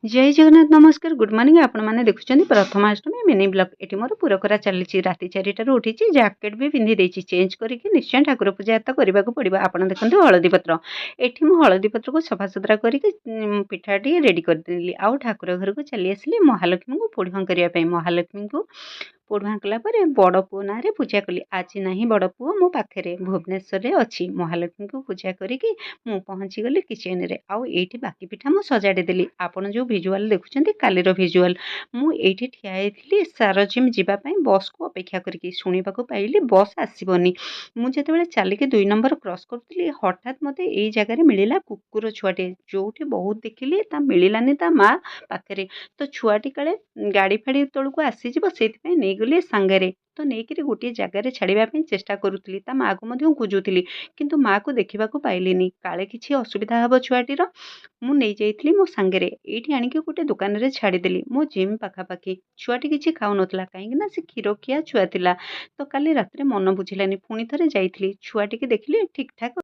जय जगन्नाथ नमस्कार good morning आपण मैंने देखुं प्रथमाष्टमी मिनी ब्लॉग ये मोर पुरखरा चली राति 4टार उठी जैकेट भी पिंधि देछि चेंज करके निश्चय ठाकुर पूजा तो करने को पड़ो। आपड़ देखते हलदी पत्र एठी मु हलदी पत्र को सफा सुतरा करके पिठाटी रेडी करदेली आउ ठाकुर घर को चली आसली महालक्ष्मी को पोढ़ुआ करने महालक्ष्मी को पोढ़ुआ कलापर बड़ पुओ ना पूजा कली आज ना बड़ पुओ मो पाखे भुवनेश्वर अच्छी महालक्ष्मी को पूजा करके मु पहुँची गली किचेन रे आउ एठी बाकी पिठा मु सजाड़ी आपन जो भिजुआल देखुं कालीर भिजुआल मुझे ठिया होती सारजिम जावाई बस को अपेक्षा करके शुणा पाइली बस आसबनी मुझे चलिके 2 नंबर क्रॉस करुँगी हठात मत यही जगार मिलला कुकुर छुआटे जो बहुत देखिली मिलानी ता माँ पाखे तो छुआटी काले गाड़ी फाड़ी तौक आसीज से गली सांगे तो नहीं गोटे जगार छाड़ापी चेष्टा करुली माँ को खोजुली किंतु माँ को देखा पाइलिनी काले किसी असुविधा हम छुआटीर मुझे मो सांगे ये आणिक गोटे दुकान में छाड़देली मो जिम पाखापाखि छुआटी किसी खाऊ ना कहीं से क्षीर खिया छुआ था तो काली रात मन बुझानी पुणी थे जाइली छुआटी देखिली ठीक ठाक